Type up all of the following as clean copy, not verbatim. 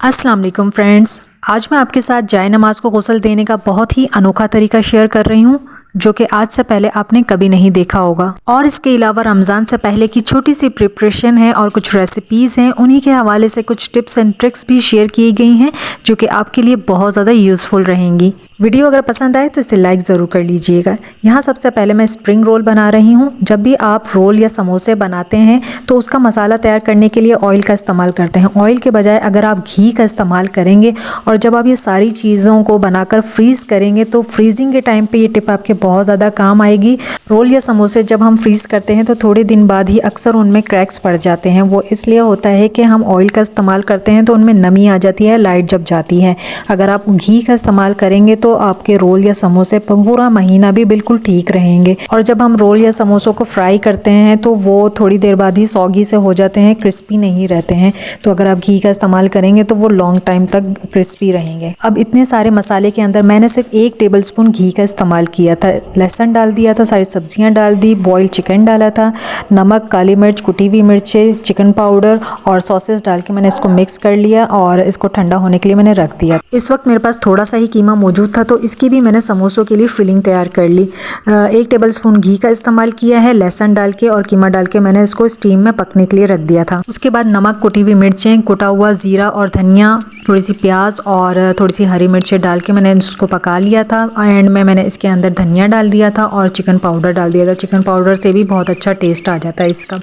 अस्सलाम वालेकुम फ्रेंड्स, आज मैं आपके साथ जाए नमाज को गुस्ल देने का बहुत ही अनोखा तरीका शेयर कर रही हूँ जो कि आज से पहले आपने कभी नहीं देखा होगा। और इसके अलावा रमज़ान से पहले की छोटी सी प्रिपरेशन है और कुछ रेसिपीज़ हैं, उन्हीं के हवाले से कुछ टिप्स एंड ट्रिक्स भी शेयर की गई हैं जो कि आपके लिए बहुत ज़्यादा यूज़फुल रहेंगी। वीडियो अगर पसंद आए तो इसे लाइक ज़रूर कर लीजिएगा। यहाँ सबसे पहले मैं स्प्रिंग रोल बना रही हूँ। जब भी आप रोल या समोसे बनाते हैं तो उसका मसाला तैयार करने के लिए ऑयल का इस्तेमाल करते हैं। ऑयल के बजाय अगर आप घी का इस्तेमाल करेंगे और जब आप ये सारी चीज़ों को बनाकर फ्रीज़ करेंगे तो फ्रीजिंग के टाइम पे ये टिप आपके बहुत ज़्यादा काम आएगी। रोल या समोसे जब हम फ्रीज़ करते हैं तो थोड़े दिन बाद ही अक्सर उनमें क्रैक्स पड़ जाते हैं। वो इसलिए होता है कि हम ऑयल का इस्तेमाल करते हैं तो उनमें नमी आ जाती है लाइट जब जाती है। अगर आप घी का इस्तेमाल करेंगे तो आपके रोल या समोसे पूरा महीना भी बिल्कुल ठीक रहेंगे। और जब हम रोल या समोसों को फ्राई करते हैं तो वो थोड़ी देर बाद ही सौगी से हो जाते हैं, क्रिस्पी नहीं रहते हैं। तो अगर आप घी का इस्तेमाल करेंगे तो वो लॉन्ग टाइम तक क्रिस्पी रहेंगे। अब इतने सारे मसाले के अंदर मैंने सिर्फ 1 टेबलस्पून घी का इस्तेमाल किया था। लहसुन डाल दिया था, सारी सब्जियां डाल दी, बॉइल्ड चिकन डाला था, नमक, काली मिर्च, कुटी हुई मिर्चें, चिकन पाउडर और सॉसेस डाल के मैंने इसको मिक्स कर लिया और इसको ठंडा होने के लिए मैंने रख दिया। इस वक्त मेरे पास थोड़ा सा ही कीमा मौजूद था तो इसकी भी मैंने समोसों के लिए फिलिंग तैयार कर ली। 1 टेबलस्पून घी का इस्तेमाल किया है, लहसुन डाल के और कीमा डाल के मैंने इसको स्टीम में पकने के लिए रख दिया था। उसके बाद नमक, कुटी हुई मिर्चें, कुटा हुआ ज़ीरा और धनिया, थोड़ी सी प्याज और थोड़ी सी हरी मिर्चें डाल के मैंने इसको पका लिया था। एंड में मैंने इसके अंदर धनिया डाल दिया था और चिकन पाउडर डाल दिया था। चिकन पाउडर से भी बहुत अच्छा टेस्ट आ जाता है इसका।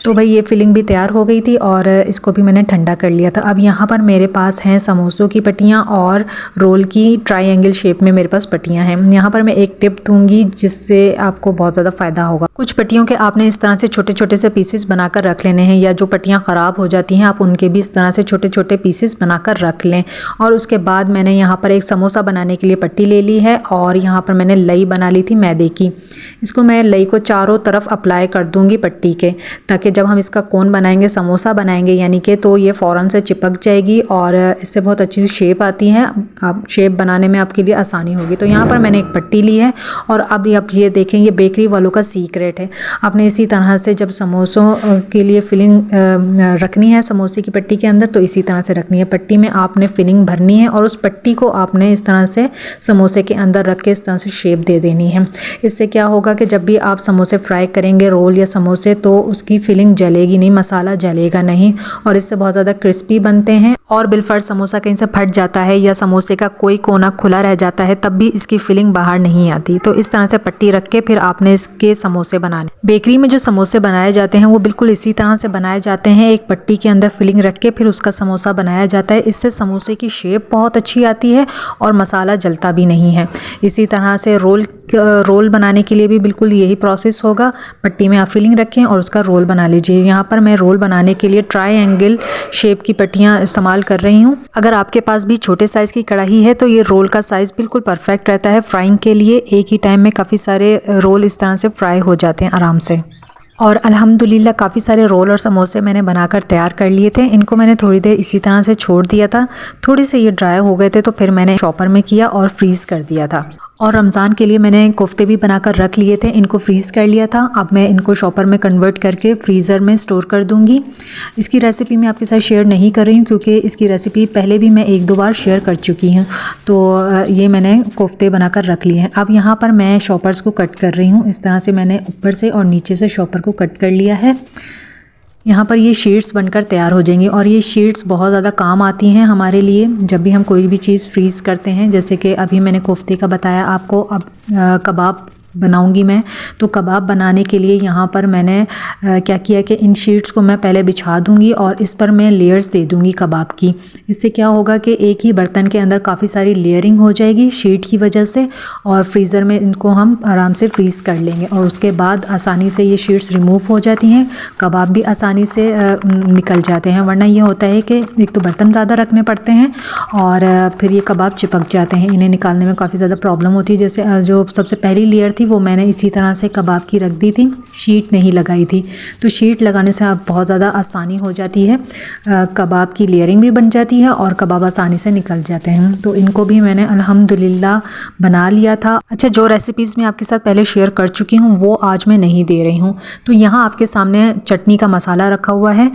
तो भाई ये फिलिंग भी तैयार हो गई थी और इसको भी मैंने ठंडा कर लिया था। अब यहाँ पर मेरे पास हैं समोसों की पट्टियाँ और रोल की ट्रायंगल शेप में मेरे पास पट्टियाँ हैं। यहाँ पर मैं एक टिप दूंगी जिससे आपको बहुत ज़्यादा फ़ायदा होगा। कुछ पट्टियों के आपने इस तरह से छोटे छोटे से पीसेस बनाकर रख लेने हैं, या जो पट्टियाँ ख़राब हो जाती हैं आप उनके भी इस तरह से छोटे छोटे पीसेस बनाकर रख लें। और उसके बाद मैंने यहाँ पर एक समोसा बनाने के लिए पट्टी ले ली है और यहाँ पर मैंने लई बना ली थी मैदे की। इसको मैं लई को चारों तरफ अप्लाई कर दूंगी पट्टी के, ताकि जब हम इसका कोन बनाएंगे, समोसा बनाएंगे यानी कि, तो ये फ़ौरन से चिपक जाएगी और इससे बहुत अच्छी शेप आती है। अब शेप बनाने में आपके लिए आसानी होगी। तो यहाँ पर मैंने एक पट्टी ली है और अब आप ये देखें, ये बेकरी वालों का सीक्रेट है। आपने इसी तरह से जब समोसों के लिए फिलिंग रखनी है समोसे की पट्टी के अंदर तो इसी तरह से रखनी है। पट्टी में आपने फिलिंग भरनी है और उस पट्टी को आपने इस तरह से समोसे के अंदर रख के इस तरह से शेप दे देनी है। इससे क्या होगा कि जब भी आप समोसे फ्राई करेंगे, रोल या समोसे, तो उसकी फिलिंग जलेगी नहीं, मसाला जलेगा नहीं और इससे बहुत ज़्यादा क्रिस्पी बनते हैं। और बिलफर्ज समोसा कहीं से फट जाता है या समोसे का कोई कोना खुला रह जाता है तब भी इसकी फिलिंग बाहर नहीं आती। तो इस तरह से पट्टी रख के फिर आपने इसके समोसे बनाने। बेकरी में जो समोसे बनाए जाते हैं वो बिल्कुल इसी तरह से बनाए जाते हैं। एक पट्टी के अंदर फिलिंग रख के फिर उसका समोसा बनाया जाता है। इससे समोसे की शेप बहुत अच्छी आती है और मसाला जलता भी नहीं है। इसी तरह से रोल बनाने के लिए भी बिल्कुल यही प्रोसेस होगा। पट्टी में आप फिलिंग रखें और उसका रोल बना लीजिए। यहाँ पर मैं रोल बनाने के लिए ट्रायंगल शेप की पट्टियाँ इस्तेमाल कर रही हूँ। अगर आपके पास भी छोटे साइज़ की कढ़ाई है तो ये रोल का साइज़ बिल्कुल परफेक्ट रहता है फ्राइंग के लिए। एक ही टाइम में काफ़ी सारे रोल इस तरह से फ्राई हो जाते हैं आराम से। और अल्हम्दुलिल्लाह काफ़ी सारे रोल और समोसे मैंने बनाकर तैयार कर लिए थे। इनको मैंने थोड़ी देर इसी तरह से छोड़ दिया था। थोड़े से ये ड्राई हो गए थे तो फिर मैंने चॉपर में किया और फ्रीज़ कर दिया था। और रमज़ान के लिए मैंने कोफ्ते भी बनाकर रख लिए थे, इनको फ्रीज़ कर लिया था। अब मैं इनको शॉपर में कन्वर्ट करके फ्रीज़र में स्टोर कर दूंगी। इसकी रेसिपी मैं आपके साथ शेयर नहीं कर रही हूँ क्योंकि इसकी रेसिपी पहले भी मैं 1-2 बार शेयर कर चुकी हूँ। तो ये मैंने कोफ्ते बनाकर रख लिए हैं। अब यहाँ पर मैं शॉपर्स को कट कर रही हूँ। इस तरह से मैंने ऊपर से और नीचे से शॉपर को कट कर लिया है। यहाँ पर ये शीट्स बनकर तैयार हो जाएंगी और ये शीट्स बहुत ज़्यादा काम आती हैं हमारे लिए जब भी हम कोई भी चीज़ फ्रीज़ करते हैं। जैसे कि अभी मैंने कोफ्ते का बताया आपको, अब कबाब बनाऊंगी मैं। तो कबाब बनाने के लिए यहाँ पर मैंने क्या किया कि इन शीट्स को मैं पहले बिछा दूंगी और इस पर मैं लेयर्स दे दूंगी कबाब की। इससे क्या होगा कि एक ही बर्तन के अंदर काफ़ी सारी लेयरिंग हो जाएगी शीट की वजह से और फ्रीज़र में इनको हम आराम से फ्रीज़ कर लेंगे और उसके बाद आसानी से ये शीट्स रिमूव हो जाती हैं। कबाब भी आसानी से निकल जाते हैं, वरना ये होता है कि एक तो बर्तन ज़्यादा रखने पड़ते हैं और फिर ये कबाब चिपक जाते हैं। इन्हें निकालने में काफ़ी ज़्यादा प्रॉब्लम होती है। जैसे जो सबसे पहली लेयर थी वो मैंने इसी तरह से कबाब की रख दी थी, शीट नहीं लगाई थी। तो शीट लगाने से अब बहुत ज़्यादा आसानी हो जाती है, कबाब की लेयरिंग भी बन जाती है और कबाब आसानी से निकल जाते हैं। तो इनको भी मैंने अल्हम्दुलिल्लाह बना लिया था। अच्छा, जो रेसिपीज़ मैं आपके साथ पहले शेयर कर चुकी हूँ वो आज मैं नहीं दे रही हूँ। तो यहाँ आपके सामने चटनी का मसाला रखा हुआ है।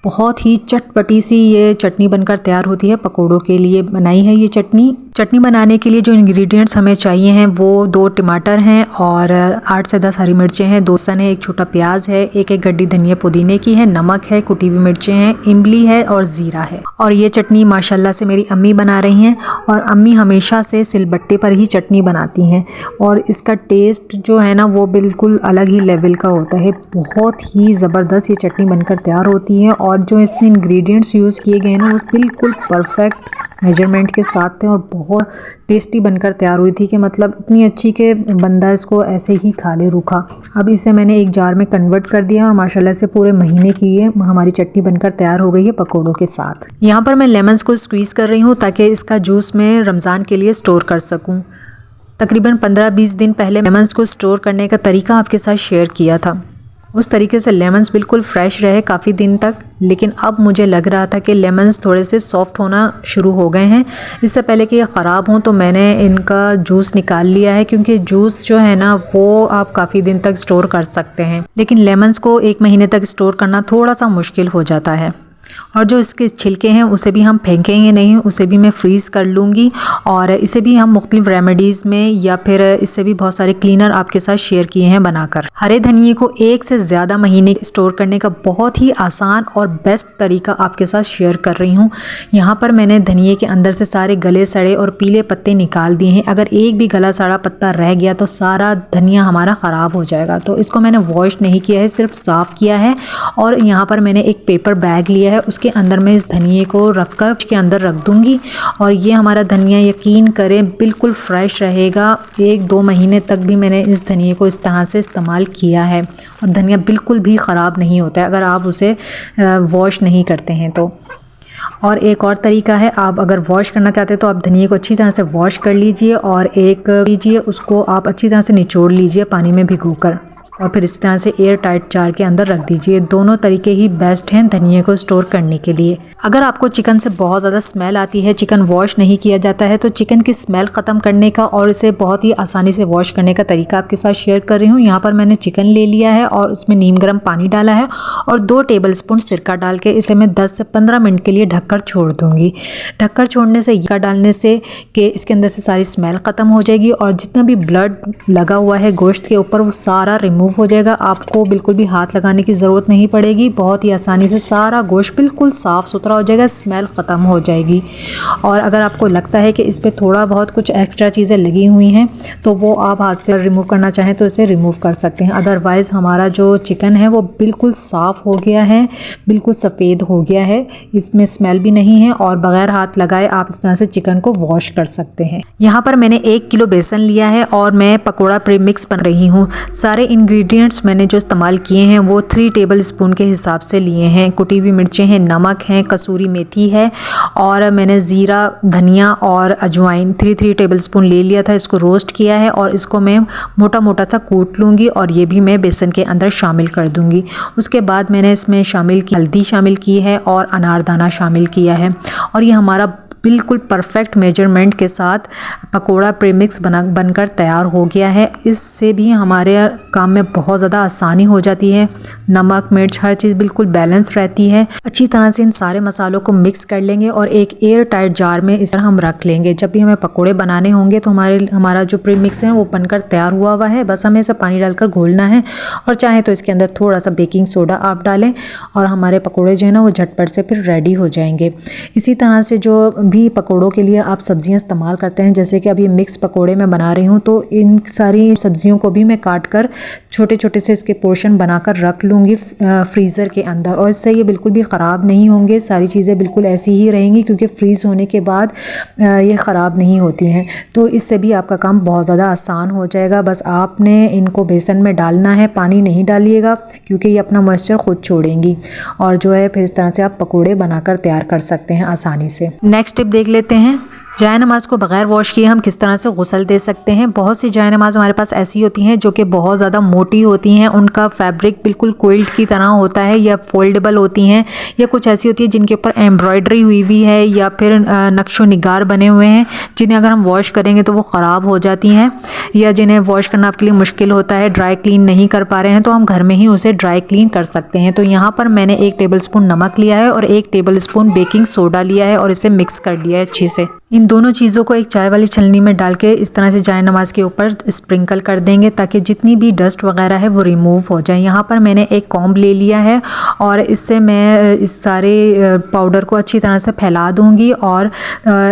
बहुत ही चटपटी सी ये चटनी बनकर तैयार होती है। पकोड़ों के लिए बनाई है ये चटनी। चटनी बनाने के लिए जो इंग्रेडिएंट्स हमें चाहिए हैं वो 2 टमाटर हैं और 8 से 10 हरी मिर्चें हैं, 2 सन है, 1 छोटा प्याज है, एक गड्डी धनिया पुदीने की है, नमक है, कुटी हुई मिर्चें हैं, इमली है और ज़ीरा है। और ये चटनी माशाल्लाह से मेरी अम्मी बना रही हैं और अम्मी हमेशा से सिलबट्टे पर ही चटनी बनाती हैं और इसका टेस्ट जो है ना वो बिल्कुल अलग ही लेवल का होता है। बहुत ही ज़बरदस्त ये चटनी बनकर तैयार होती है और जो इसमें इंग्रेडिएंट्स यूज़ किए गए हैं ना वो बिल्कुल परफेक्ट मेजरमेंट के साथ थे और बहुत टेस्टी बनकर तैयार हुई थी कि मतलब इतनी अच्छी कि बंदा इसको ऐसे ही खा ले रूखा। अब इसे मैंने एक जार में कन्वर्ट कर दिया और माशाल्लाह से पूरे महीने की ये हमारी चटनी बनकर तैयार हो गई है पकोड़ों के साथ। यहाँ पर मैं लेमन्स को स्क्वीज़ कर रही हूँ ताकि इसका जूस मैं रमज़ान के लिए स्टोर कर सकूँ। तकरीबन 15-20 दिन पहले लेमन्स को स्टोर करने का तरीका आपके साथ शेयर किया था। उस तरीके से लेमन्स बिल्कुल फ्रेश रहे काफ़ी दिन तक, लेकिन अब मुझे लग रहा था कि लेमन्स थोड़े से सॉफ्ट होना शुरू हो गए हैं। इससे पहले कि ये ख़राब हों तो मैंने इनका जूस निकाल लिया है, क्योंकि जूस जो है ना वो आप काफ़ी दिन तक स्टोर कर सकते हैं, लेकिन लेमन्स को 1 महीने तक स्टोर करना थोड़ा सा मुश्किल हो जाता है। और जो इसके छिलके हैं उसे भी हम फेंकेंगे नहीं, उसे भी मैं फ्रीज़ कर लूँगी और इसे भी हम मुख्तलिफ रेमेडीज़ में या फिर इससे भी बहुत सारे क्लीनर आपके साथ शेयर किए हैं बनाकर। हरे धनिए को 1 से ज़्यादा महीने स्टोर करने का बहुत ही आसान और बेस्ट तरीका आपके साथ शेयर कर रही हूँ। यहाँ पर मैंने धनिए के अंदर से सारे गले सड़े और पीले पत्ते निकाल दिए हैं। अगर एक भी गला सड़ा पत्ता रह गया तो सारा धनिया हमारा ख़राब हो जाएगा। तो इसको मैंने वॉश नहीं किया है, सिर्फ साफ़ किया है। और यहाँ पर मैंने एक पेपर बैग लिया है, उसके अंदर मैं इस धनिए को रखकर उसके अंदर रख दूंगी और ये हमारा धनिया यकीन करें बिल्कुल फ्रेश रहेगा। 1-2 महीने तक भी मैंने इस धनिए को इस तरह से इस्तेमाल किया है और धनिया बिल्कुल भी ख़राब नहीं होता है अगर आप उसे वॉश नहीं करते हैं तो। और एक और तरीका है, आप अगर वॉश करना चाहते हैं तो आप धनिए को अच्छी तरह से वॉश कर लीजिए और उसको आप अच्छी तरह से निचोड़ लीजिए पानी में भिगोकर और फिर इस तरह से एयर टाइट जार के अंदर रख दीजिए। दोनों तरीके ही बेस्ट हैं धनिए को स्टोर करने के लिए। अगर आपको चिकन से बहुत ज़्यादा स्मेल आती है, चिकन वॉश नहीं किया जाता है, तो चिकन की स्मेल ख़त्म करने का और इसे बहुत ही आसानी से वॉश करने का तरीका आपके साथ शेयर कर रही हूँ। यहाँ पर मैंने चिकन ले लिया है और इसमें नीम गर्म पानी डाला है और 2 टेबलस्पून सिरका डाल के इसे मैं 10 से 15 मिनट के लिए ढककर छोड़ दूँगी। ढककर छोड़ने से सिरका डालने से कि इसके अंदर से सारी स्मेल ख़त्म हो जाएगी और जितना भी ब्लड लगा हुआ है गोश्त के ऊपर वो सारा रिमूव हो जाएगा। आपको बिल्कुल भी हाथ लगाने की ज़रूरत नहीं पड़ेगी, बहुत ही आसानी से सारा गोश्त बिल्कुल साफ़ सुथरा हो जाएगा, स्मेल ख़त्म हो जाएगी। और अगर आपको लगता है कि इस पर थोड़ा बहुत कुछ एक्स्ट्रा चीज़ें लगी हुई हैं तो वो आप हाथ से रिमूव करना चाहें तो इसे रिमूव कर सकते हैं। अदरवाइज़ हमारा जो चिकन है वो बिल्कुल साफ़ हो गया है, बिल्कुल सफ़ेद हो गया है, इसमें स्मेल भी नहीं है और बग़ैर हाथ लगाए आप इस तरह से चिकन को वॉश कर सकते हैं। यहाँ पर मैंने 1 किलो बेसन लिया है और मैं पकौड़ा प्रीमिक्स बन रही हूँ। सारे इंग्रेडिएंट्स मैंने जो इस्तेमाल किए हैं वो 3 टेबलस्पून के हिसाब से लिए हैं। कुटी हुई मिर्चें हैं, नमक है, कसूरी मेथी है और मैंने ज़ीरा, धनिया और अजवाइन 3 टेबलस्पून ले लिया था। इसको रोस्ट किया है और इसको मैं मोटा मोटा सा कूट लूँगी और ये भी मैं बेसन के अंदर शामिल कर दूँगी। उसके बाद मैंने इसमें हल्दी शामिल की है और अनारदाना शामिल किया है और ये हमारा बिल्कुल परफेक्ट मेजरमेंट के साथ पकोड़ा प्रीमिक्स बनकर तैयार हो गया है। इससे भी हमारे काम में बहुत ज़्यादा आसानी हो जाती है। नमक, मिर्च, हर चीज़ बिल्कुल बैलेंस रहती है। अच्छी तरह से इन सारे मसालों को मिक्स कर लेंगे और एक एयर टाइट जार में इस तरह हम रख लेंगे। जब भी हमें पकोड़े बनाने होंगे तो हमारा जो प्रीमिक्स है वो बनकर तैयार हुआ है, बस हमें इसे पानी डालकर घोलना है और चाहे तो इसके अंदर थोड़ा सा बेकिंग सोडा आप डालें और हमारे पकोड़े जो है ना वो झटपट से फिर रेडी हो जाएंगे। इसी तरह से जो भी पकोड़ों के लिए आप सब्जियां इस्तेमाल करते हैं, जैसे कि अब ये मिक्स पकोड़े मैं बना रही हूँ तो इन सारी सब्जियों को भी मैं काट कर छोटे छोटे से इसके पोर्शन बनाकर रख लूँगी फ्रीज़र के अंदर और इससे ये बिल्कुल भी ख़राब नहीं होंगे। सारी चीज़ें बिल्कुल ऐसी ही रहेंगी क्योंकि फ्रीज़ होने के बाद ये ख़राब नहीं होती हैं। तो इससे भी आपका काम बहुत ज़्यादा आसान हो जाएगा। बस आपने इनको बेसन में डालना है, पानी नहीं डालिएगा क्योंकि ये अपना मॉइस्चर खुद छोड़ेंगी और जो है फिर इस तरह से आप पकोड़े बनाकर तैयार कर सकते हैं आसानी से। नेक्स्ट टिप देख लेते हैं। जाए नमाज को बगैर वॉश किए हम किस तरह से गुस्ल दे सकते हैं। बहुत सी जाए नमाज हमारे पास ऐसी होती हैं जो कि बहुत ज़्यादा मोटी होती हैं, उनका फैब्रिक बिल्कुल क्विल्ट की तरह होता है, या फोल्डेबल होती हैं, या कुछ ऐसी होती है जिनके ऊपर एम्ब्रॉयडरी हुई हुई है या फिर नक्शो निगार बने हुए हैं, जिन्हें अगर हम वॉश करेंगे तो वो ख़राब हो जाती हैं, या जिन्हें वॉश करना आपके लिए मुश्किल होता है, ड्राई क्लीन नहीं कर पा रहे हैं, तो हम घर में ही उसे ड्राई क्लीन कर सकते हैं। तो यहाँ पर मैंने 1 टेबलस्पून नमक लिया है और 1 टेबलस्पून बेकिंग सोडा लिया है और इसे मिक्स कर लिया है अच्छे से। इन दोनों चीज़ों को एक चाय वाली छलनी में डाल के इस तरह से जाए नमाज के ऊपर स्प्रिंकल कर देंगे ताकि जितनी भी डस्ट वगैरह है वो रिमूव हो जाए। यहाँ पर मैंने एक कॉम्ब ले लिया है और इससे मैं इस सारे पाउडर को अच्छी तरह से फैला दूँगी और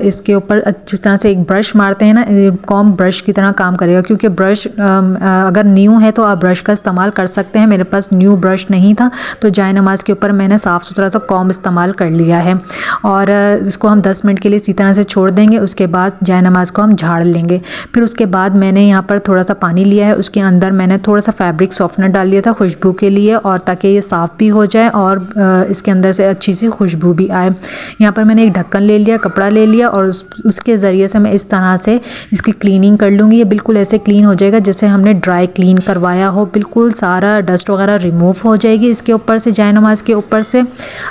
इसके ऊपर जिस तरह से एक ब्रश मारते हैं ना, कॉम्ब ब्रश की तरह काम करेगा। क्योंकि ब्रश अगर न्यू है तो आप ब्रश का इस्तेमाल कर सकते हैं, मेरे पास न्यू ब्रश नहीं था तो जाए नमाज के ऊपर मैंने साफ़ सुथरा सा कॉम्ब इस्तेमाल कर लिया है और इसको हम 10 मिनट के लिए इसी तरह से छोड़ देंगे। उसके बाद जाए नमाज को हम झाड़ लेंगे। फिर उसके बाद मैंने यहाँ पर थोड़ा सा पानी लिया है, उसके अंदर मैंने थोड़ा सा फैब्रिक सॉफ्टनर डाल दिया था खुशबू के लिए, और ताकि ये साफ़ भी हो जाए और इसके अंदर से अच्छी सी खुशबू भी आए। यहाँ पर मैंने एक ढक्कन ले लिया, कपड़ा ले लिया और उसके ज़रिए से मैं इस तरह से इसकी क्लीनिंग कर लूँगी। ये बिल्कुल ऐसे क्लीन हो जाएगा जैसे हमने ड्राई क्लीन करवाया हो, बिल्कुल सारा डस्ट वगैरह रिमूव हो जाएगी इसके ऊपर से, जाए नमाज के ऊपर से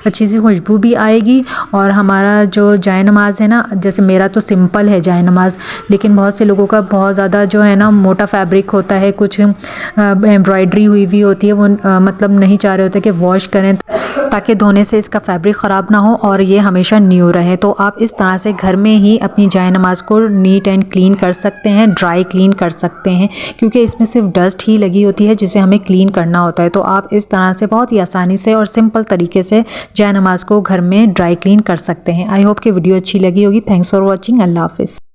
अच्छी सी खुशबू भी आएगी। और हमारा जो जाए नमाज है ना, जैसे मेरा तो सिंपल है जाए नमाज, लेकिन बहुत से लोगों का बहुत ज़्यादा जो है ना मोटा फैब्रिक होता है, कुछ एम्ब्रॉयडरी हुई हुई होती है, वो मतलब नहीं चाह रहे होते कि वॉश करें ताकि धोने से इसका फैब्रिक ख़राब ना हो और ये हमेशा न्यू रहे। तो आप इस तरह से घर में ही अपनी जाए नमाज को नीट एंड क्लीन कर सकते हैं, ड्राई क्लीन कर सकते हैं, क्योंकि इसमें सिर्फ डस्ट ही लगी होती है जिसे हमें क्लीन करना होता है। तो आप इस तरह से बहुत ही आसानी से और सिंपल तरीके से जाए नमाज को घर में ड्राई क्लीन कर सकते हैं। आई होप कि वीडियो अच्छी लगी होगी। Thanks for watching. अल्लाह हाफिज़।